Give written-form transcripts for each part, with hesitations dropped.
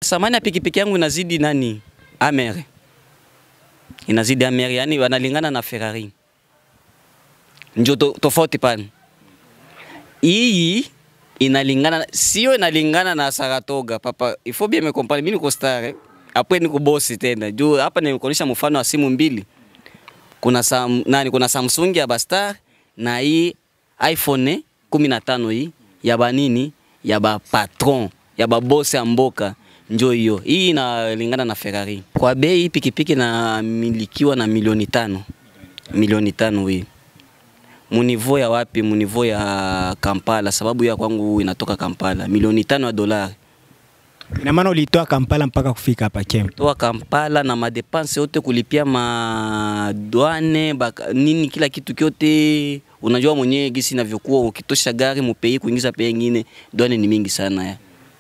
Samani ya pikipiki yangu inazidi nani? Amer. Inazidi Amer, yani wanalingana na Ferrari. Ndio tofauti pale. Hii inalingana, sio inalingana na Saratoga papa. Il faut bien me comprendre, mimi niko star. Après niko boss tena. Juu hapa nimekuonyesha mfano wa simu mbili. Kuna kuna Samsung ya Bastar na hii iPhone 15 hii ya banini ya ba patron, ya ba boss ya mboka. Njoo hiyo. Hii inalingana na Ferrari. Kwa bei pikipiki na milikiwa na milioni 5. Milioni 5 hii. Munivo ya wapi? Munivo ya Kampala, sababu ya kwangu inatoka Kampala. Milioni 5 ya dolari. Ina maana ulitoa Kampala mpaka kufika hapa Kem. Toa Kampala na madepense yote, kulipia madouane, nini kila kitu kyote. Unajua mwenyewe gisi inavyokuwa ukitosha gari mpei kuingiza pei nyingine, douane ni mingi sana ya.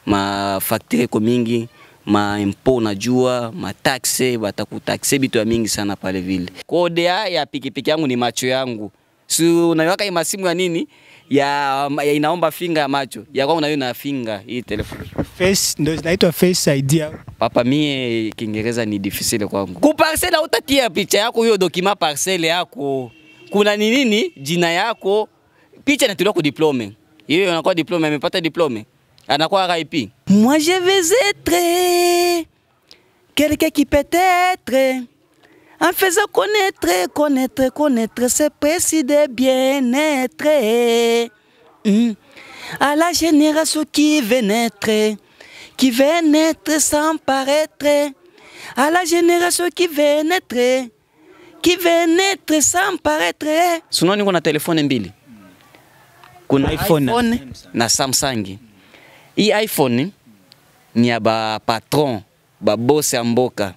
Ma facture ko mingi, ma impôt unajua, ma taxe, batakutaxe bitu ya mingi sana pale vile. Kode ya pikipiki yangu ni macho yangu. Si unaiwaka hii masimu ya nini? Ya inaomba finga ya macho. Ya kwangu nayo na finga hii telefoni. Face ndio inaitwa Face ID. Papa mie Kiingereza ni difficile kwangu. Ku parcelle utatia picha yako hiyo document parcelle yako. Kuna nini jina yako, picha inatolewa ku diplome. Hiyo inakuwa diplome, amepata diplome. Anakuwa RIP. Moi je vais être quelqu'un qui peut être en faisant connaître ses précis de bien-être. À la génération qui veut naître sans paraître. À la génération qui veut naître sans paraître. Sinon niko na telefone mbili. Kuna iPhone na Samsung. Hii iPhone ni ya ba patron, ba boss ya mboka.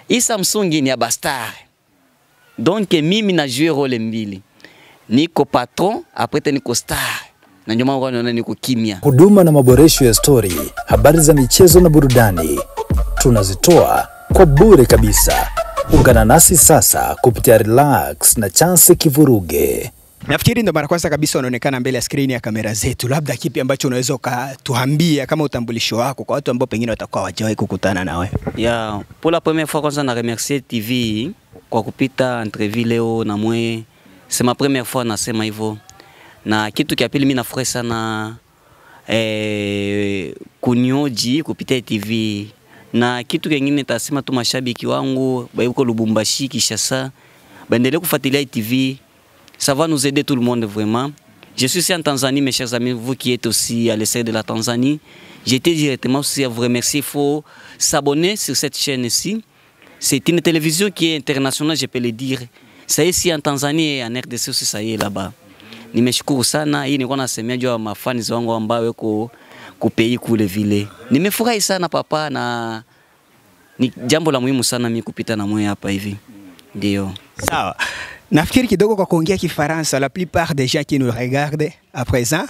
Hii Samsung ni ya ba star. Donc mimi na jouer role mbili. Niko patron, après niko star. Na ndio maana unaona niko kimya. Huduma na maboresho ya story, habari za michezo na burudani tunazitoa kwa bure kabisa. Ungana nasi sasa kupitia Relax na Chance Kivuruge. Nafikiri ndo mara kwanza kabisa unaonekana mbele ya screen ya kamera zetu. Labda kipi ambacho unaweza ukatuambia kama utambulisho wako kwa watu ambao pengine watakuwa hawajawahi kukutana nawe? Ya, pour la première fois kwanza na remercier TV kwa kupita entrevue leo na mwe. C'est ma première fois nasema hivyo. Na kitu kia pili mimi nafurahi sana kunyoji kupitia TV. Na kitu kingine nitasema tu mashabiki wangu bayuko Lubumbashi, Kinshasa, baendelee kufuatilia TV. Ça va nous aider tout le monde vraiment. Je suis ici en Tanzanie, mes chers amis, vous qui êtes aussi à l'essai de la Tanzanie. J'étais directement aussi à vous remercier. Il faut s'abonner sur cette chaîne ici. C'est une télévision qui est internationale, je peux le dire. Ça y est ici en Tanzanie et en RDC aussi, ça y est là-bas. Nimeshukuru sana, hii nilikuwa nasemea juu ya mafans wangu ambao wako kupei kule vile. Nimefurahi sana papa, na ni jambo la muhimu sana mimi kupita na mwe hapa hivi. Ndio. Sawa. Nafikiri kidogo kwa kuongea Kifaransa, la plupart des gens qui nous regardent à présent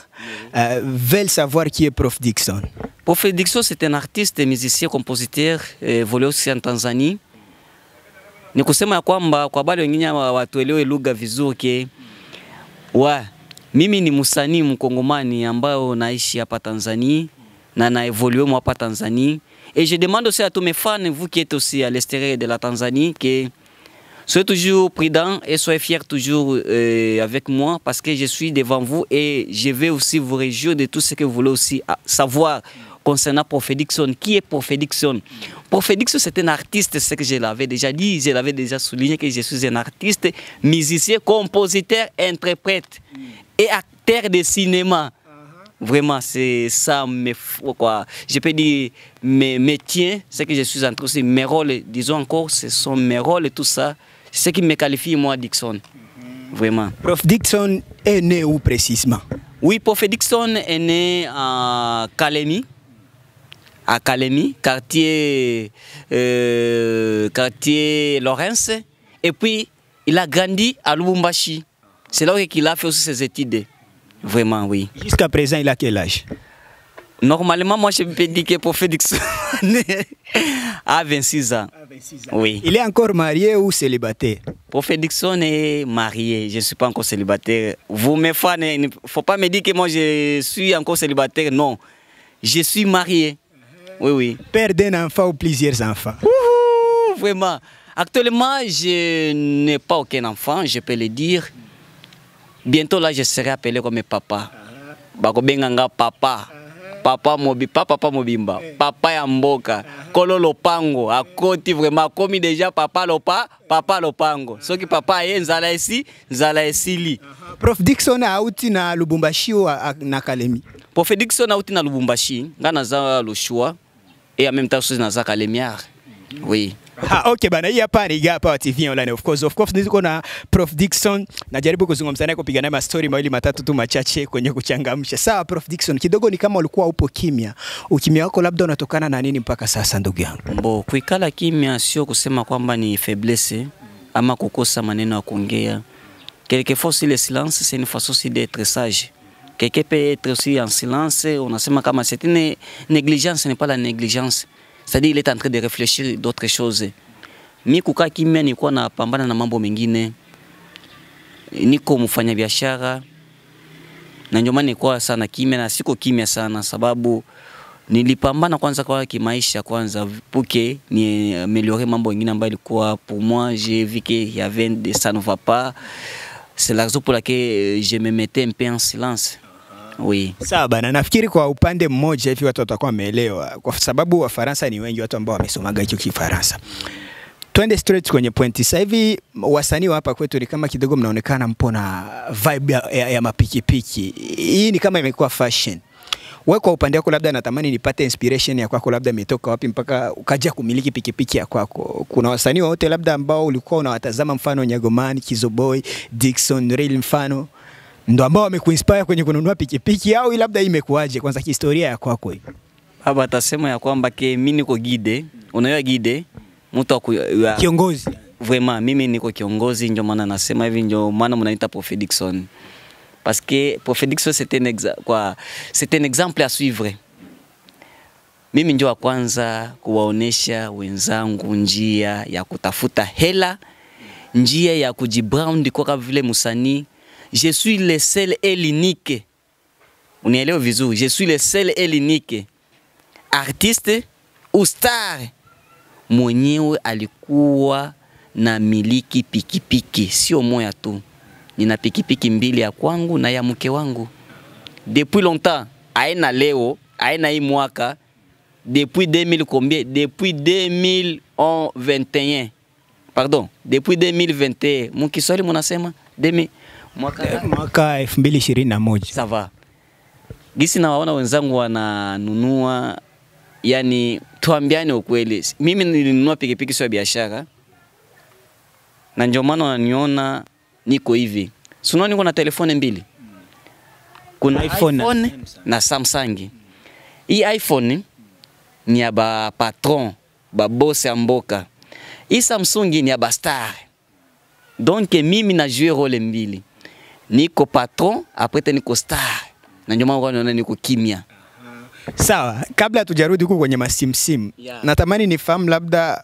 veulent savoir qui est Prof Dickson. Prof Dickson, c'est un artiste, musicien, compositeur, évolué aussi en Tanzanie. Ni kusema ya kwamba kwa bado wengine watuelewe lugha vizuri ke mimi ni msanii mkongomani ambao naishi hapa Tanzania na na évolué hapa Tanzania, et je demande aussi à tous mes fans, vous qui êtes aussi à l'extérieur de la Tanzanie, que soyez toujours prudents et soyez fiers toujours avec moi, parce que je suis devant vous et je vais aussi vous réjouir de tout ce que vous voulez aussi savoir concernant Prof Dickson. Qui est Prof Dickson? Prof Dickson, c'est un artiste, c'est ce que je l'avais déjà dit, je l'avais déjà souligné que je suis un artiste, musicien, compositeur, interprète et acteur de cinéma. Vraiment, c'est ça, quoi. Je peux dire mes métiers, c'est que je suis en train de mes rôles, disons encore, ce sont mes rôles et tout ça. C'est ce qui me qualifie, moi, Dickson. Vraiment. Prof Dickson est né où précisément? Oui, Prof Dickson est né à Kalemi. À Kalemi, quartier Lawrence. Et puis, il a grandi à Lubumbashi. C'est là qu'il a fait aussi ses études. Vraiment, oui. Jusqu'à présent, il a quel âge? Normalement, moi, je peux dire que Prof Dickson a 26 ans. Oui. Il est encore marié ou célibataire? Prof Dickson est marié. Je ne suis pas encore célibataire. Vous, mes fans, il ne faut pas me dire que moi, je suis encore célibataire. Non. Je suis marié. Oui, oui. Père d'un enfant ou plusieurs enfants? Vraiment. Actuellement, je n'ai pas aucun enfant, je peux le dire. Bientôt là, je serai appelé comme papa. Bakobenganga papa. Papa Mobimba. Papa Yamboka. Kolo Lopango. A côté vraiment, comme déjà papa Lopango. Ce qui papa est nzala ici, nzala ici. Prof Dickson auti na Lubumbashi ou na Kalemi? Prof Dickson auti na Lubumbashi. Ngana za le choix. Et en même temps, je na Kalemiar. Oui. Okay bana, hii hapa ni Gapa TV online. Of course niko na Prof Dickson, najaribu kuzungumza naye kupigana ma story mawili matatu tu machache kwenye kuchangamsha. Sawa Prof Dickson, kidogo ni kama ulikuwa upo kimya. Ukimya wako labda unatokana na nini mpaka sasa ndugu yangu? Kuikala kimya sio kusema kwamba ni faiblesse ama kukosa maneno ya kuongea. Quelquefois aussi le silence c'est une façon aussi d'être sage. Quelqu'un peut être aussi en silence, on asema kama c'est une négligence, ce n'est pas la négligence. C'est-à-dire il est en train de réfléchir d'autres choses. Mi kukaa kimya nilikuwa napambana na mambo mengine. Niko mfanya biashara. Na ndio maana nilikuwa sana kimya na siko kimya sana sababu nilipambana kwanza kwa kimaisha kwanza puke ni améliorer mambo mengine ambayo ilikuwa pour moi j'ai vu qu'il y avait ça ne va pas. C'est la raison pour laquelle je me mettais un peu en silence. Oui. Sawa bana, nafikiri kwa upande mmoja hivi watu watakuwa wameelewa kwa sababu Wafaransa ni wengi watu ambao wamesomaga hicho Kifaransa. Twende straight kwenye point. Sasa hivi wasanii hapa kwetu ni kama kidogo mnaonekana mpo na vibe ya mapikipiki. Hii ni kama imekuwa fashion. Wewe kwa upande wako labda natamani nipate inspiration ya kwako, labda imetoka wapi mpaka ukaja kumiliki pikipiki ya kwako? Kuna wasanii wote labda ambao ulikuwa unawatazama, mfano Nyagomani, Kizoboy, Dickson, Real mfano ndo ambao wamekuinspire kwenye kununua pikipiki au labda imekuaje? Kwanza kihistoria ya kwako hii. Baba atasema ya kwamba ke mimi niko guide, unaiwa guide, mtu kiongozi. Vraiment mimi niko kiongozi, ndio maana nasema hivi, ndio maana mnaniita Prof Dickson. Parce que Prof Dickson c'est un exemple à suivre. Mimi ndio wa kwanza kuwaonesha wenzangu njia ya kutafuta hela, njia ya kujibrand kwa vile msanii. Je suis le seul et l'unique. Unielewa vizuri, je suis le seul et l'unique artiste ou star mwenyewe alikuwa na miliki pikipiki, sio moja tu. Nina pikipiki mbili ya kwangu na ya mke wangu. Depuis longtemps, aina leo, aina hii mwaka, depuis 2000 combien? Depuis 2021. Pardon, depuis 2021. Mkiswahili mnasema mwaka 2021. Ça va. Gisi na waona wenzangu wananunua, yani tuambiane ukweli. Mimi nilinunua pikipiki sio biashara. Na ndio maana wananiona niko hivi. Sunoni niko na telefone mbili. Kuna iPhone na Samsung. Hii iPhone ni ya ba patron, ba boss ya mboka. Hii Samsung ni ya ba star. Donc mimi na jouer role mbili. Niko patron, après niko star. Na ndio maana wanaona niko kimya. Sawa, kabla tujarudi huko kwenye masimsim, natamani nifahamu labda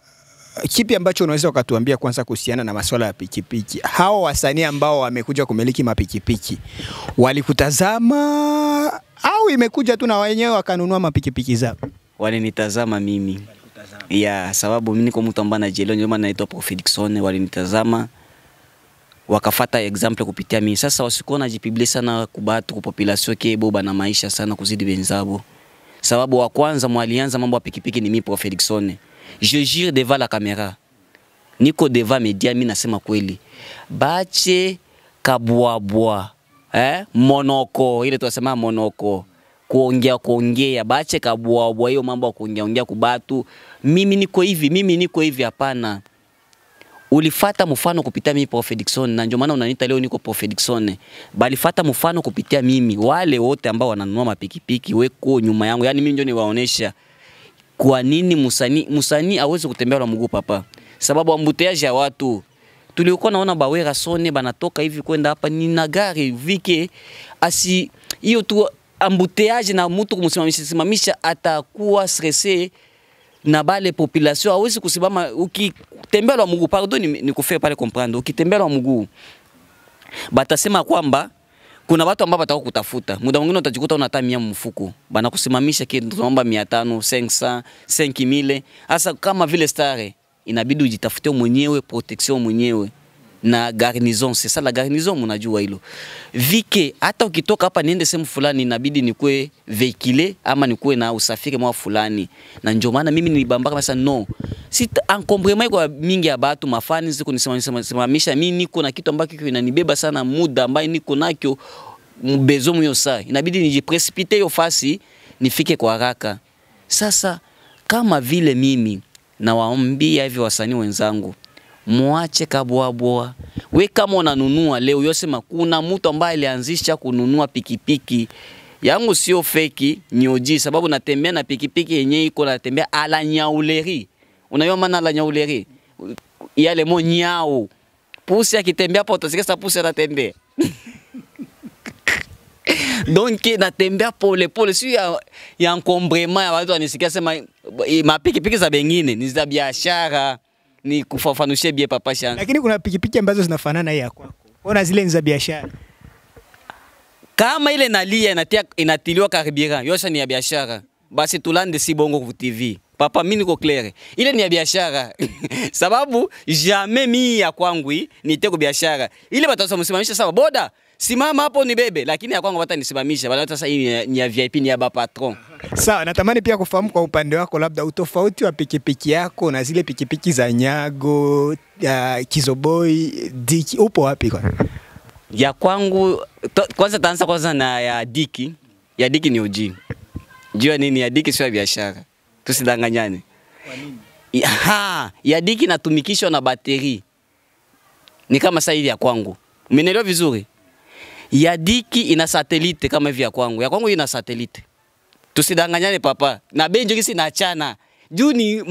kipi ambacho unaweza ukatuambia kwanza kuhusiana na masuala ya pikipiki. Hao wasanii ambao wamekuja kumiliki mapikipiki, walikutazama au imekuja tu na wenyewe wakanunua mapikipiki zao? Walinitazama mimi. Sababu mimi niko mtu ambaye anajielewa, ndio maana naitwa Prof Dickson. Walinitazama wakafata example kupitia mimi. Sasa wasikuwa najipublish sana kubatu population kebo bana maisha sana kuzidi wenzao. Sababu wa kwanza mwalianza mambo ya pikipiki ni mimi Prof Dickson. Je jure devant la caméra. Niko devant media, mimi nasema kweli. Bache kabwabwa. Monoko, ile tunasema monoko. Kuongea, bache kabwabwa, hiyo mambo ya kuongea kubatu. Mimi niko hivi hapana. Ulifata mfano kupitia mimi Prof Dickson, na ndio maana unaniita leo niko Prof Dickson. Bali fata mfano kupitia mimi. Wale wote ambao wananunua mapikipiki weko nyuma yangu. Yaani mimi ndio niwaonesha kwa nini musani hawezi kutembea na mguu papa. Sababu ambuteaje ya watu. Tulikuwa naona bawera sone banatoka hivi kwenda hapa ni na gari vike asi hiyo tu ambuteaje na mtu kumsimamisha atakuwa stressé na bale population hawezi kusimama. Ukitembea na mguu, pardon ni kufanya pale comprendre, ukitembea na mguu batasema kwamba kuna watu ambao wataka kutafuta. Muda mwingine utajikuta una hata 100 mfuko. Bana kusimamisha kitu tunaomba 500, 500, 5000. Hasa kama vile stare inabidi ujitafute mwenyewe, protection mwenyewe na garnison. C'est ça la garnison, mnajua hilo. Vike hata ukitoka hapa niende sehemu fulani inabidi nikue vehiculer ama nikue na usafiri mwa fulani. Na ndio maana mimi nilibambaka sasa no. Si encombrement kwa mingi ya watu mafani ziko nisimamisha mimi niko na kitu ambacho kinanibeba sana muda ambaye niko nakyo mbezo myo saa. Inabidi nijiprecipitate hiyo fasi nifike kwa haraka. Sasa kama vile mimi na waambia hivi wasanii wenzangu, muache kabwabwa. We kama unanunua leo yosema kuna mtu ambaye alianzisha kununua pikipiki. Yangu sio feki, ni oji sababu natembea na pikipiki yenyewe iko natembea ala nyauleri. Unajua maana ala nyauleri? Yale mo nyao. Pusi akitembea hapo utasikia sa pusi anatembea. Donc natembea pole pole si ya encombrement ya watu wanisikia sema mapikipiki za bengine ni za biashara. Ni kufafanushia bie papa shanga. Lakini kuna pikipiki ambazo zinafanana hii ya kwako. Ona zile ni za biashara. Kama ile nalia inatiliwa carburant, yote ni ya biashara. Basi tulande si bongo ku TV. Papa mimi niko clair. Ile ni ya biashara. Sababu jamais mimi ya kwangu niteko biashara. Ile batasimamisha sawa boda. Simama hapo ni bebe, lakini ya kwangu watanisimamisha. Bali sasa hii ni ya VIP, ni ya ba patron. Sawa, natamani pia kufahamu kwa upande wako labda utofauti wa pikipiki yako na zile pikipiki za Nyago, Kizoboi, Diki upo wapi kwa? Ya kwangu kwanza taanza kwanza na ya Diki. Ya Diki ni OG. Jua nini ya Diki sio biashara. Tusidanganyane. Kwa nini? Ya Diki natumikishwa na bateri. Ni kama sasa hivi ya kwangu. Umenielewa vizuri? Ya Diki ina satellite kama hivi ya kwangu. Ya kwangu ina satellite. Tusidanganyane papa. Na benjo kisi naachana. Juu ni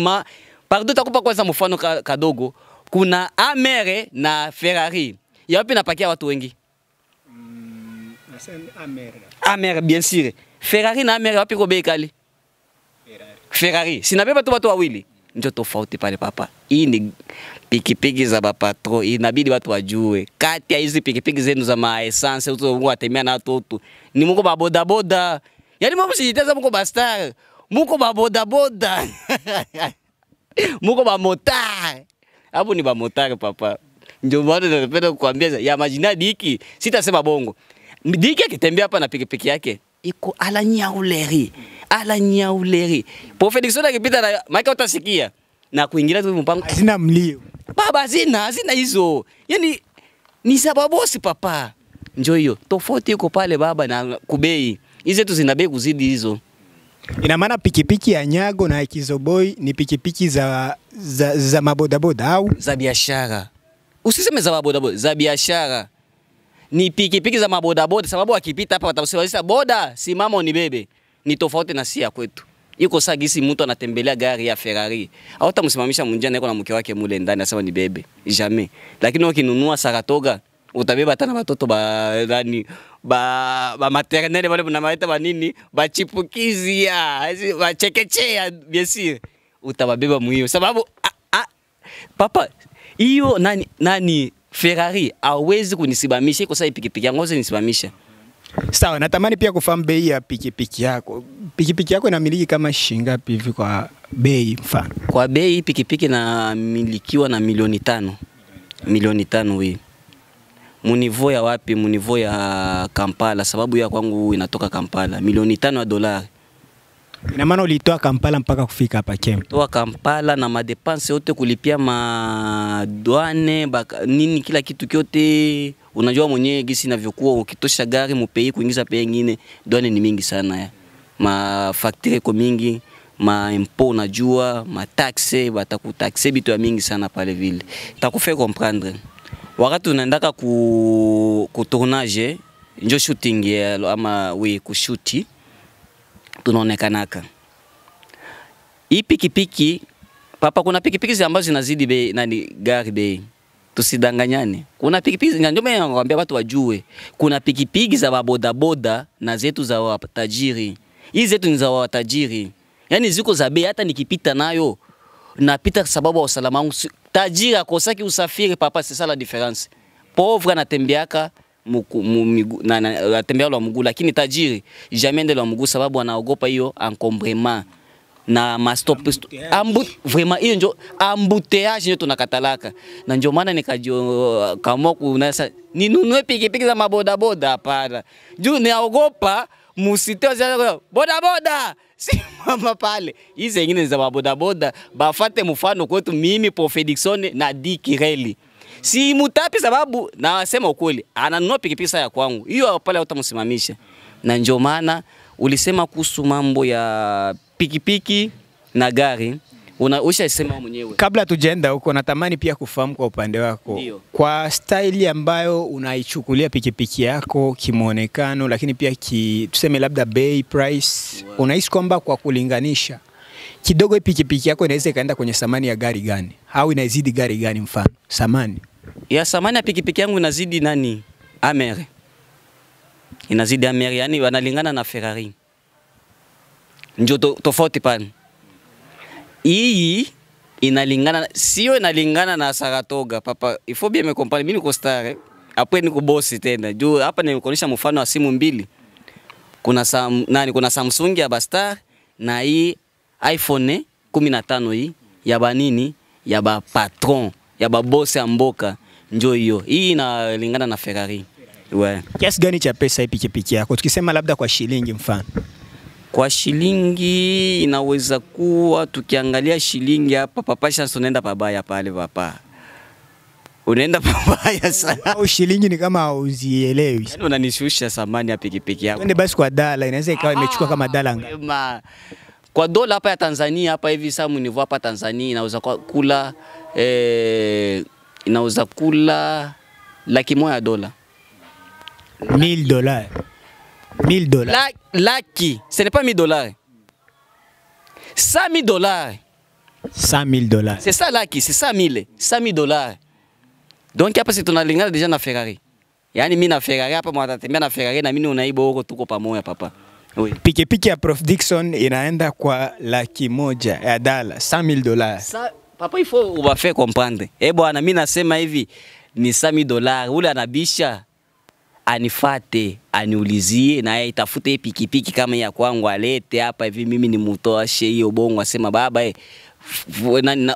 pardon takupa kwanza mfano kadogo. Kuna Amere na Ferrari. Ya wapi napakia watu wengi? Amere. Amere bien sûr. Ferrari na Amere wapi kwa bei kali? Ferrari. Sinabeba tu watu wawili. Ndio tofauti pale papa. Hii ni pikipiki za bapatro. Inabidi watu wajue. Kati ya hizi pikipiki zenu za maessence uto watembea na watoto. Ni mko ba boda boda. Yaani mko msijiteza mko ba star. Mko ba boda boda. Mko ba motar. Hapo ni ba motar papa. Ndio maana napenda kukuambia ya majina Diki. Sitasema bongo. Diki akitembea hapa na pikipiki yake iko ala nyauleri. Ala nyauleri. Profediction akipita na maika utasikia. Na kuingilia tu mpango. Hazina mlio. Baba hazina hizo. Yaani ni sababu si papa. Njoo hiyo. Tofauti iko pale baba na kubei. Hizo tu zina bei kuzidi hizo. Ina maana pikipiki ya Nyago na Kizoboi ni pikipiki za mabodaboda au za biashara. Usiseme za mabodaboda, za biashara. Ni pikipiki za mabodaboda sababu akipita hapa watasema boda simama unibebe. Ni tofauti na sia kwetu. Iko saa gisi mtu anatembelea gari ya Ferrari. Hautamsimamisha mjane yuko na mke wake mule ndani asema ni bebe. Jamais. Lakini ukinunua Saratoga utabeba hata na watoto ba maternelle wale mnamaita ba nini? Ba chipukizia, ba chekechea bien sûr. Utababeba muhiyo sababu papa hiyo nani Ferrari hawezi kunisimamisha iko sasa pikipiki yangu hawezi nisimamisha. Sawa, natamani pia kufahamu bei ya pikipiki yako. Pikipiki yako inamiliki kama shilingi ngapi hivi kwa bei mfano? Kwa bei pikipiki na milikiwa na milioni 5. Milioni 5 hii. Munivo ya wapi? Munivo ya Kampala sababu ya kwangu inatoka Kampala. Milioni 5 ya dolari. Ina maana ulitoa Kampala mpaka kufika hapa Kenya. Toa Kampala na madepense yote kulipia madwane nini kila kitu kyote. Unajua mwenyewe gisi inavyokuwa ukitosha gari mpei kuingiza pei nyingine douane ni mingi sana ya. Ma facture iko mingi, ma impôt unajua, ma taxe batakutaxe bitu ya mingi sana pale vile. Takufai comprendre. Wakati unaendaka ku tournage, njo shooting ya ama kushuti tunaonekanaka. Hii pikipiki papa kuna pikipiki ambazo zinazidi bei gari bei. Tusidanganyane. Kuna pikipiki ndio mimi nakwambia watu wajue. Kuna pikipiki za boda boda na zetu za watajiri. Hizi zetu ni za watajiri. Yaani ziko za bei hata nikipita nayo napita sababu ya usalama wangu. Tajiri akosaki usafiri papa c'est ça la différence. Pauvre anatembeaka atembea la mguu, lakini tajiri jamais ndio la mguu, sababu anaogopa hiyo encombrement na mastop vraiment hiyo ndio embouteillage ndio tunakatalaka, na ndio maana nikajio kama kunasa ninunue pikipiki za maboda boda. Hapana, juu naogopa musiteo za boda boda si mama pale. Hizi zingine za maboda boda bafate mfano kwetu mimi Profediction na Dikireli si mutapi, sababu na wasema ukweli ananunua pikipiki ya kwangu hiyo pale utamsimamisha. Na ndio maana ulisema kuhusu mambo ya pikipiki na gari, ushasema mwenyewe. Kabla tujaenda huko, natamani pia kufahamu kwa upande wako, kwa style ambayo unaichukulia pikipiki yako kimuonekano, lakini pia tuseme labda bei price, unahisi kwamba kwa kulinganisha kidogo pikipiki yako inaweza ikaenda kwenye thamani ya gari gani au inazidi gari gani? Mfano thamani ya pikipiki yangu inazidi nani? Amer. Inazidi Amer, yani wanalingana na Ferrari. Ndio tofauti pale. Hii inalingana, sio inalingana na Saratoga papa. Ifo bien me comprendre, mimi niko star hapo, niko boss tena. Juu hapa nimekuonyesha mfano wa simu mbili. Kuna kuna Samsung ya Bastar na hii iPhone 15 hii ya banini ya ba patron ya ba boss ya mboka, njoo hiyo. Hii inalingana na Ferrari. Kiasi gani cha pesa hii pikipiki yako? Tukisema labda kwa shilingi mfano. Kwa shilingi inaweza kuwa, tukiangalia shilingi hapa papa chance unaenda pabaya pale papa. Unaenda pabaya sana. Au shilingi ni kama hauzielewi. Yaani unanishusha thamani ya pikipiki yako. Twende basi kwa dola, inaweza ikawa imechukua kama dola ngapi? Kwa dola hapa ya Tanzania hapa hivi sasa mnivo hapa Tanzania inaweza kula inaweza kula $100,000. $1,000. $1,000. Laki, ce n'est pas $1,000. $100,000. $100,000. C'est ça laki, c'est ça 1000. $100,000. Donc hapa si tunalingana deja na Ferrari. Yaani mimi na Ferrari hapa mwatatembea na Ferrari na mimi unaiba huko tuko pamoja papa. Oui. Pikipiki ya Profediction inaenda kwa $100,000 ya dola, $100,000. Papa il faut on va faire comprendre. Bwana mimi nasema hivi ni $100,000. Ule anabisha anifate aniulizie na yeye itafute pikipiki kama ya kwangu alete hapa hivi, mimi ni mtoashe hiyo bongo, asema baba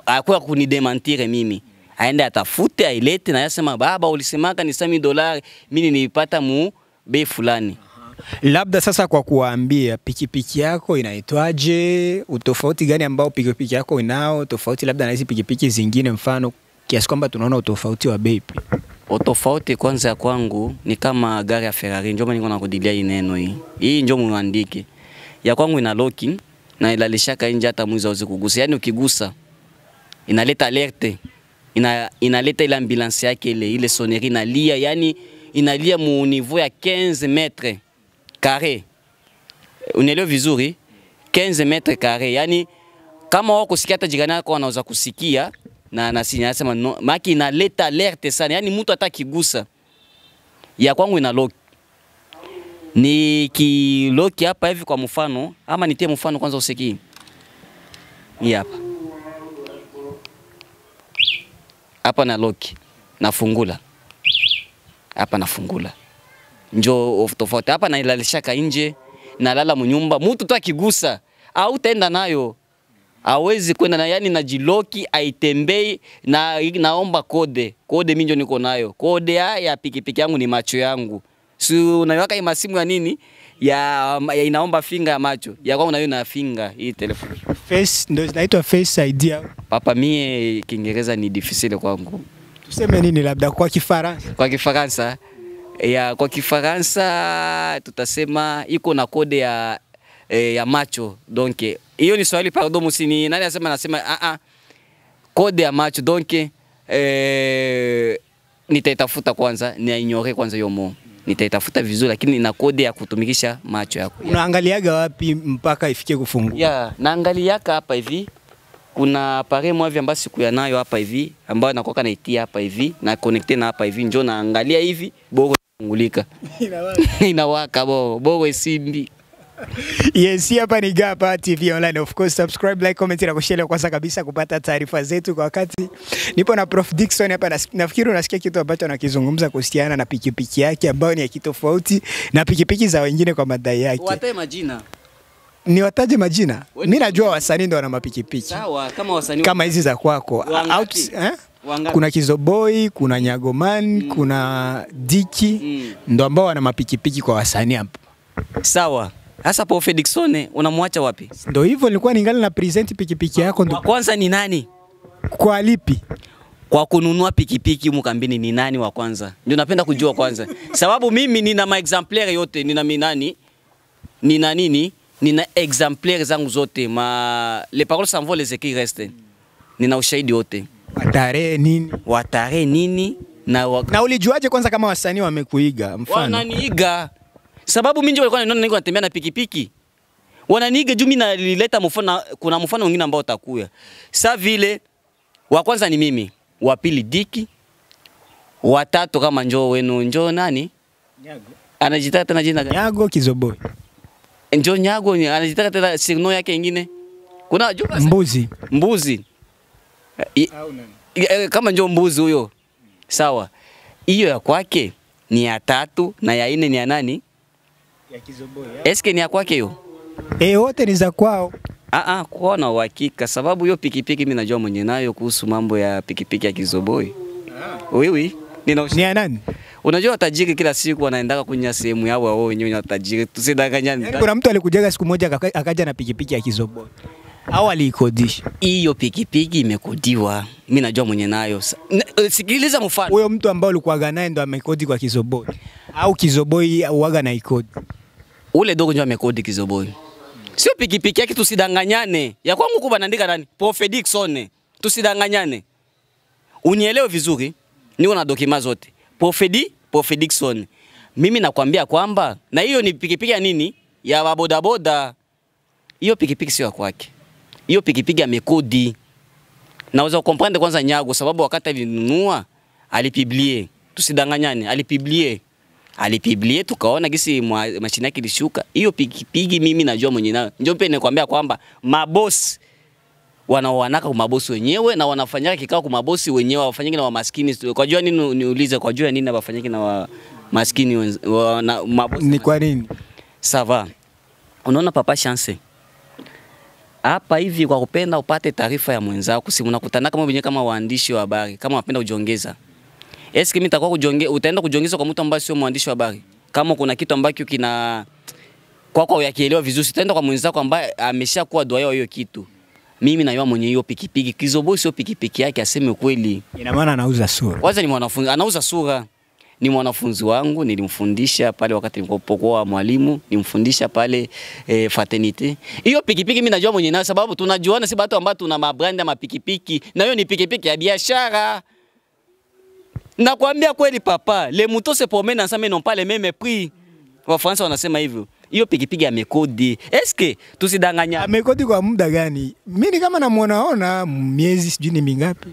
akwa kunidementire mimi, aende atafute ailete na yasema baba ulisemaka ni $100,000, mimi nilipata mu bei fulani. Labda sasa kwa kuambia pikipiki yako inaitwaje, utofauti gani ambao pikipiki yako inao tofauti labda na hizi pikipiki zingine, mfano kiasi kwamba tunaona utofauti wa bei? Utofauti kwanza kwangu ni kama gari ya Ferrari, njoo niko nakudilia hii neno hii. Hii njoo muandike. Ya kwangu ina locking na ilalishaka nje hata mwizi hawezi kugusa. Yaani ukigusa inaleta alerte. Inaleta ile ambulance yake ile sonnerie inalia, yani inalia mu niveau ya 15 metres carrés. Unaelewa vizuri? 15 metres carrés. Yani kama wako kusikia hata jirani yako anaweza kusikia na sinya sema no, maki inaleta alerte sana, yani mtu atakigusa. Ya kwangu ina lock. Ni ki lock hapa hivi kwa mfano, ama nitie mfano kwanza usikie. Hii hapa. Hapa na lock, nafungula. Hapa nafungula. Njoo tofauti. Hapa na ilalishaka nje, nalala mnyumba, mtu tu akigusa au tenda nayo hawezi kwenda na, yani najiloki aitembei na naomba kode mimi ndio niko nayo. Kode ya pikipiki yangu ni macho yangu. Si unaiwaka hii masimu ya nini? Ya inaomba finga ya macho. Ya kwangu nayo na finga hii telefoni. Face ndio inaitwa Face ID. Papa mie Kiingereza ni difficile kwangu. Tuseme nini labda kwa Kifaransa? Kwa Kifaransa kwa Kifaransa tutasema iko na kode ya macho. Donc hiyo ni swali, pardon musini nani anasema kode ya macho. Donc nitaitafuta kwanza, ignore kwanza hiyo mo. Nitaitafuta vizuri, lakini ina kode ya kutumikisha macho yako. Unaangaliaga wapi mpaka ifike kufungua? Naangaliaka hapa hivi. Kuna appareil mwavi ambayo siku ya nayo hapa hivi, ambayo nakoka na itia hapa hivi na connecte na hapa hivi, njoo naangalia hivi bogo fungulika. Inawaka bogo simbi. Yes, hapa ni Gapa TV Online. Of course, subscribe, like, comment na kushare kwanza kabisa kupata taarifa zetu kwa wakati. Nipo na Prof Dickson hapa, nafikiri unasikia kitu ambacho anakizungumza kuhusiana na pikipiki yake ambayo ni ya kitofauti na pikipiki za wengine kwa madai yake. Wataje majina. Ni wataje majina? Mimi najua wasanii ndio wana mapikipiki. Sawa, kama wasanii kama hizi za kwako. Kuna Kizoboi, kuna Nyagoman, kuna Diki, ndo ambao wana mapikipiki kwa wasanii hapo. Sawa. Sasa Prof Dickson unamwacha wapi? Ndio hivyo nilikuwa ningali na present pikipiki yako ndo. Kwanza ni nani? Kwa lipi? Kwa kununua pikipiki humu kambini ni nani wa kwanza? Ndio napenda kujua kwanza. Sababu mimi nina exemplaire yote, nina minani? Nina nini? Nina exemplaire zangu zote, les paroles s'en vont, les écrits restent. Nina ushahidi wote. Watare nini? Watare nini? Na ulijuaje kwanza kama wasanii wamekuiga mfano? Wananiiga. Sababu mimi ndio nilikuwa naona niko natembea na pikipiki. Wananiiga juu mimi nalileta mfano, kuna mfano mwingine ambao utakuya. Sasa vile wa kwanza ni mimi, wa pili Diki, wa tatu kama njoo wenu njoo nani? Nyago. Anajitaka tena jina gani? Nyago Kizoboi. Njoo Nyago anajitaka tena signo yake nyingine. Kuna Mbuzi. Mbuzi. Kama njoo Mbuzi huyo. Sawa. Hiyo ya kwake ni ya tatu na ya nne ni ya nani? Ya Kizoboi. Eske ni ya kwake hiyo? Wote ni za kwao. Kwa na uhakika sababu hiyo pikipiki mimi najua mwenye nayo kuhusu mambo ya pikipiki ya Kizoboi. Wewe ni ya nani? Unajua watajiri kila siku wanaendaka kunya sehemu yao wao wenyewe watajiri. Tusidanganyane. Yaani kuna mtu alikujaga siku moja akaja na pikipiki ya Kizoboi. Au alikodisha? Hiyo pikipiki imekodiwa. Mimi najua mwenye nayo. Sikiliza mfano. Huyo mtu ambao ulikuwa naye ndo amekodi kwa Kizoboi. Au Kizoboi uaga na ikodi. Ule dogo ndio amekodi Kizoboi. Sio pikipiki yake, tusidanganyane. Ya kwangu kuba naandika nani? Prof Dickson. Tusidanganyane. Unielewe vizuri. Niko na dokima zote. Prof Dickson. Mimi nakwambia kwamba na hiyo ni pikipiki ya nini? Ya bodaboda. Hiyo pikipiki sio kwake. Hiyo pikipiki amekodi. Naweza comprendre kwanza Nyago sababu wakati alinunua alipiblie. Tusidanganyane, alipiblie tukaona gisi mashine yake ilishuka. Hiyo pikipiki mimi najua mwenye nayo. Ndio mpe nikwambia kwamba mabosi wanaoanaka kwa mabosi wenyewe na wanafanya kikao kwa mabosi wenyewe, wafanyike na wa maskini. Kwa jua nini niulize, kwa jua nini wafanyike na wa maskini mabosi? Ni kwa nini? Sava. Unaona papa chance. Hapa hivi kwa kupenda upate taarifa ya mwenzako, si mnakutana kama wenyewe kama waandishi wa habari, kama unapenda kujiongeza. Eske mimi nitakuwa kujiongeza, utaenda kujiongeza kwa mtu ambaye sio mwandishi wa habari? Kama kuna kitu ambacho kina kwako yakielewa vizuri, utaenda kwa mwenzako ambaye ameshakuwa doyo hiyo kitu. Mimi na yeye mwenye hiyo pikipiki, Kizoboi sio pikipiki yake, aseme kweli. Ina maana anauza sura. Kwanza ni mwanafunzi, anauza sura. Ni mwanafunzi wangu, nilimfundisha pale wakati nilipokuwa mwalimu, nilimfundisha pale fraternite. Hiyo pikipiki mimi najua mwenye nayo sababu tunajuana, si watu ambao tuna mabrand ya mapikipiki, na hiyo ni pikipiki ya biashara. Nakwambia kweli papa, les motos se promènent ensemble non pas les mêmes prix. Wa Fransa wanasema hivyo. Hiyo pikipiki amekodi. Eske tusidanganya. Amekodi kwa muda gani? Mimi kama namuonaona miezi sijui ni mingapi.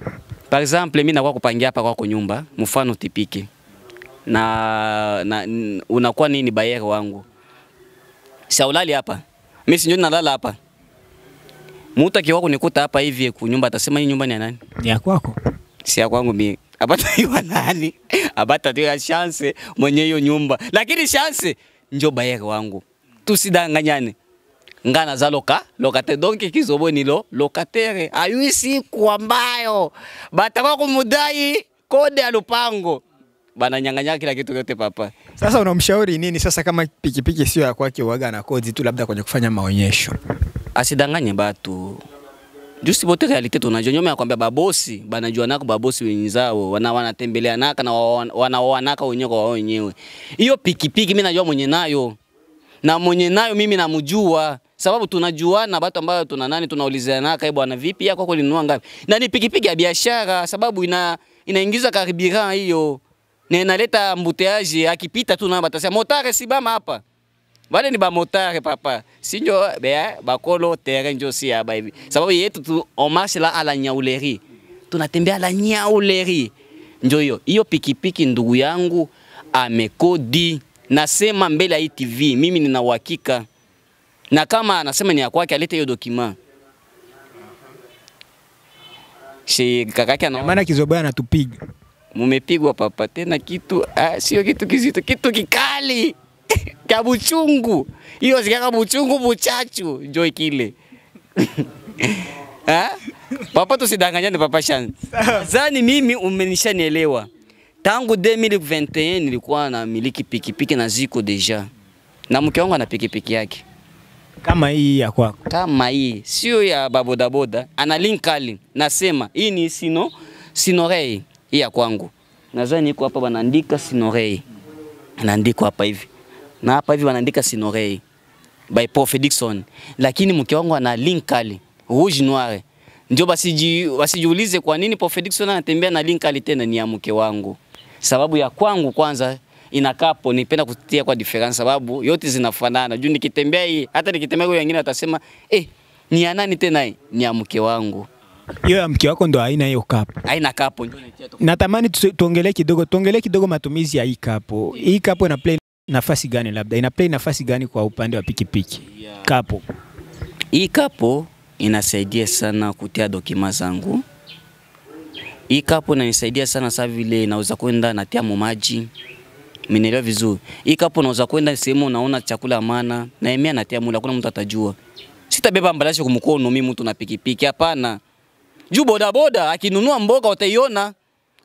Par exemple, mimi nakuwa kupangia hapa kwako nyumba, mfano tipike. Na unakuwa nini bayere wangu? Shaulali hapa. Mimi si ndio nalala hapa. Mtu akiwa kunikuta hapa hivi kunyumba atasema hii nyumba ni ya nani? Ni ya kwako. Si ya kwangu mimi. Abata hiyo nani? Abata hiyo chance mwenye hiyo nyumba. Lakini chance ndio bayere wangu. Tusidanganyane. Ngana za lokate donc Kizoboi ni locataire. Ayuisi kwa mbayo. Bataka kumudai kode ya lupango. Bana nyang'anya kila kitu yote papa. Sasa unamshauri nini sasa kama pikipiki sio ya kwake uaga na kodi tu labda kwenye kufanya maonyesho? Asidanganye batu. Justi bote realite tunajua nyoma ya kwambia babosi, banajua nako babosi wenzao, wanatembelea naka na wanaoanaka wenyewe kwa wenyewe. Hiyo pikipiki mimi najua mwenye nayo. Na mwenye nayo mimi namjua. Sababu tunajuana watu ambao tunaulizana bwana vipi yako kulinunua ngapi? Na ni pikipiki ya biashara sababu inaingiza karibira hiyo. Na inaleta mbuteaji akipita tu na batasema motare sibama hapa. Wale ni ba motare papa. Sinjo bakolo terrain njo si hapa hivi. Sababu yetu tu on marche là à la Nyauleri. Tunatembea la Nyauleri. Njo hiyo. Hiyo pikipiki ndugu yangu amekodi. Nasema mbele ya TV mimi nina uhakika. Na kama anasema ni ya kwake alete hiyo document. Si kakake anaona maana Kizoboya anatupiga. Mumepigwa papa tena kitu sio kitu kizito, kitu kikali. Kabuchungu. Hiyo zika kabuchungu buchachu njoo kile. Papa tusidanganyane papa Chance. Zani mimi umenishanielewa. Tangu 2021 nilikuwa na miliki pikipiki na ziko deja. Na mke wangu ana pikipiki yake. Kama hii ya kwako. Kama hii sio ya baboda boda, ana linkali. Nasema hii ni Sinorei hii ya kwangu. Nadhani iko hapa wanaandika Sinorei. Anaandika hapa hivi. Na hapa hivi wanaandika Sinorei by Prof Dickson. Lakini mke wangu ana linkali rouge noir. Ndio wasijiulize kwa nini Prof Dickson anatembea na linkali tena ni ya mke wangu. Sababu ya kwangu kwanza inakapo nipenda kutia kwa difference sababu yote zinafanana. Juu nikitembea hii hata nikitembea kwa wengine watasema ni ya nani tena hii? Ni ya mke wangu. Hiyo ya mke wako ndo haina hiyo kapo. Haina kapo. Natamani tuongelee kidogo matumizi ya hii kapo. Hii kapo ina play nafasi gani labda? Ina play nafasi gani kwa upande wa pikipiki? Kapo. Hii kapo inasaidia sana kutia dokima zangu. Hii kapo inanisaidia sana sasa vile naweza kwenda natia maji. Minelewa vizuri. Hii kapo naweza kwenda sehemu naona chakula maana na emea natia mula kuna mtu atajua. Sitabeba ambalaje kumkono mimi mtu na pikipiki hapana. Juu boda boda akinunua mboga utaiona.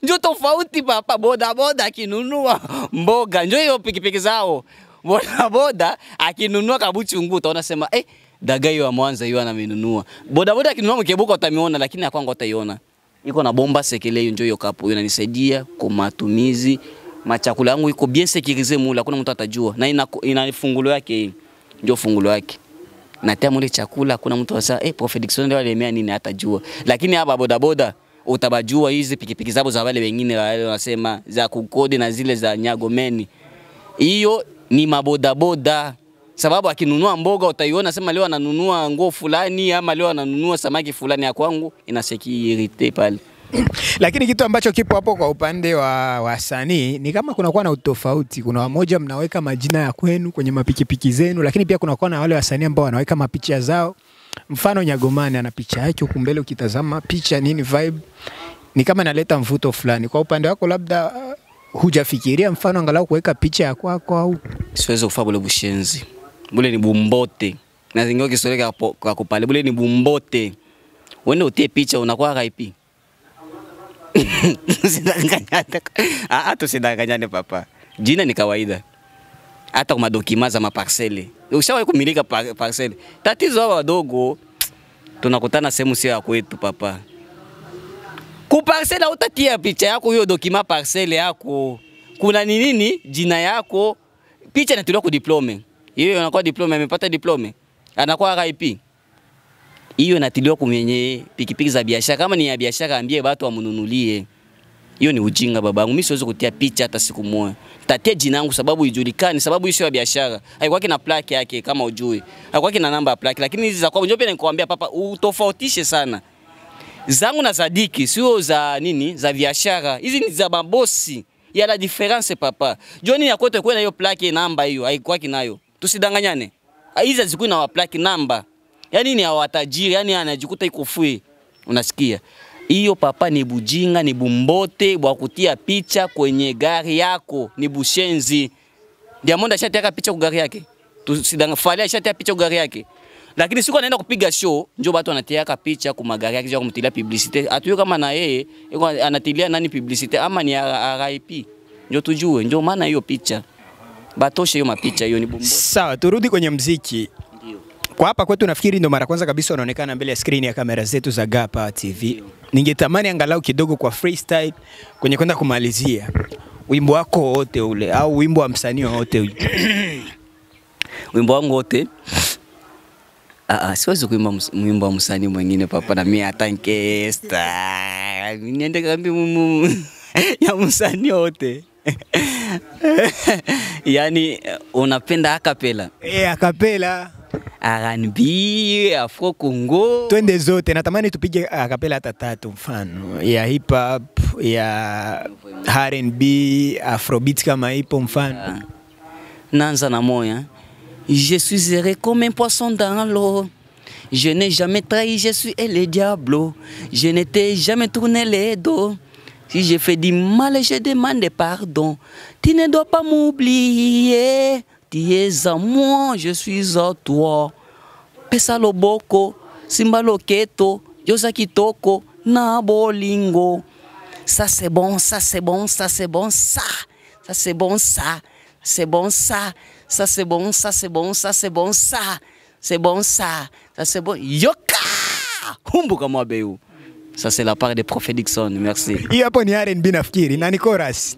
Ndio tofauti papa, boda boda akinunua mboga ndio hiyo pikipiki zao. Boda boda akinunua kabuchungu utaona sema daga hiyo ya Mwanza hiyo anamenunua. Boda boda akinunua mkebuka utamiona lakini ya kwangu utaiona. Iko na bomba sekele hiyo ndio hiyo kapo hiyo inanisaidia kwa matumizi. Machakula yangu iko bien sécurisé mula kuna mtu atajua na ina fungulo yake ndio fungulo yake. Natia mule chakula kuna mtu asa Prof Dickson ndio alemea nini atajua. Lakini hapa boda boda utabajua hizi pikipiki zao za wale wengine wale wanasema za kukodi na zile za Nyagomeni. Hiyo ni maboda boda. Sababu akinunua mboga utaiona sema leo ananunua nguo fulani ama leo ananunua samaki fulani ya kwangu ina security pale. Lakini kitu ambacho kipo hapo kwa upande wa wasanii ni kama kunakuwa na utofauti. Kuna wamoja mnaweka majina ya kwenu kwenye mapikipiki zenu, lakini pia kunakuwa na wale wasanii ambao wanaweka mapicha zao. Mfano Nyagomani ana picha yake huko mbele, ukitazama picha nini vibe ni kama inaleta mvuto fulani. Kwa upande wako labda hujafikiria mfano angalau kuweka picha ya kwako au siwezi kufanya bule bushenzi. Bule ni bumbote. Na zingine kisoleka kwa kupale bule ni bumbote. Wende utie picha unakuwa kaipi. Tusidanganyane papa. Jina ni kawaida. Hata kwa madokima za maparcele. Ushawahi kumilika parcele. Tatizo hawa wadogo tunakutana sehemu sio ya kwetu papa. Ku parcele utatia picha yako hiyo dokima parcele yako. Kuna nini jina yako. Picha inatolewa ku diplome. Hiyo inakuwa diplome amepata diplome. Anakuwa RIP. Hiyo inatiliwa kumwenye pikipiki za biashara. Kama ni ya biashara ambie watu wamununulie. Hiyo ni ujinga babangu. Mimi siwezi kutia picha hata siku moja. Tatia jina langu sababu ijulikane, sababu hiyo sio ya biashara. Haikuwa kina plaque yake kama ujui. Haikuwa kina namba ya plaque, lakini hizi za kwa ndio pia nikwambia papa utofautishe sana. Zangu na Zadiki sio za nini? Za biashara. Hizi ni za mabosi. Ya la difference papa. Joni ya kwetu kwa hiyo plaque namba hiyo, haikuwa kinayo. Tusidanganyane. Hizi zikuwa na plaque namba. Yaani ni watajiri, yani anajikuta iko free. Unasikia? Hiyo papa ni bujinga, ni bumbote, bwa kutia picha kwenye gari yako, ni bushenzi. Diamond ashataka picha kwa gari yake. Tusidanganyane, ashataka picha kwa gari yake. Lakini siku anaenda kupiga show, njoo watu wanatiaka picha kwa magari yake ya kumtilia publicity. Atuyo kama na yeye, anatilia nani publicity ama ni RIP. Njoo tujue, njoo maana hiyo picha. Batoshe hiyo mapicha hiyo ni bumbote. Sawa, turudi kwenye muziki. Kwa hapa kwetu nafikiri ndo mara kwanza kabisa unaonekana mbele ya screen ya kamera zetu za Gapa TV. Ningetamani angalau kidogo kwa freestyle kwenye kwenda kumalizia. Wimbo wako wote ule au wimbo wa msanii wote ule. Wimbo wangu wote. Siwezi kuimba wimbo wa msanii mwingine papa na mimi hata nkesta. Niende kambi ya msanii wote. Yani unapenda acapella? Acapella. R&B, Afro Congo. Twende zote. Natamani tupige acapella hata 3 mfano. Ya hip hop, ya R&B, Afrobeat kama ipo mfano. Nanza na moya. Je suis erré comme un poisson dans l'eau. Je n'ai jamais trahi, je suis le diable. Je n'étais jamais tourné les dos. Si j'ai fait du mal, je demande pardon. Tu ne dois pas m'oublier. Tu es à moi, je suis à toi. Pesa loboko, simba loketo, yosa kitoko, na bolingo. Ça c'est bon, ça c'est bon, ça c'est bon, ça. Ça c'est bon, ça. C'est bon, ça. Ça c'est bon, ça c'est bon, ça c'est bon, ça. C'est bon, ça. Ça c'est bon. Yoka! Humbuka mwabeu. Ça c'est la part des prophètes Dixon. Merci. Hii hapo ni R&B nafikiri na ni chorus.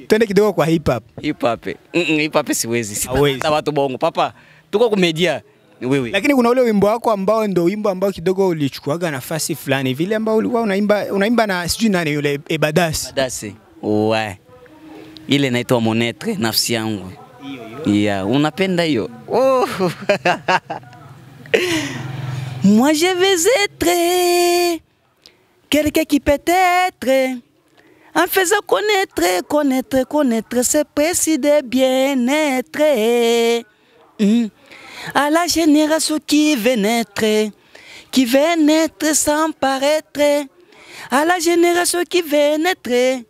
Twende kidogo kwa hip hop. Hip hop. Hip hop siwezi. Hawezi. Sasa watu bongo. Papa, tuko kumedia. Wewe. Lakini kuna ule wimbo wako ambao ndio wimbo ambao kidogo ulichukuaga nafasi fulani vile ambao ulikuwa unaimba na sijui nani yule Ebadasi. Ebadasi. Ouais. Ile inaitwa Monetre, nafsi yangu. Yeah, unapenda hiyo? Oh. Moi je vais être quelqu'un qui peut être en faisant connaître c'est précis de bien-être. À la génération qui veut naître sans paraître. À la génération qui veut naître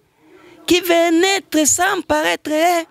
sans paraître.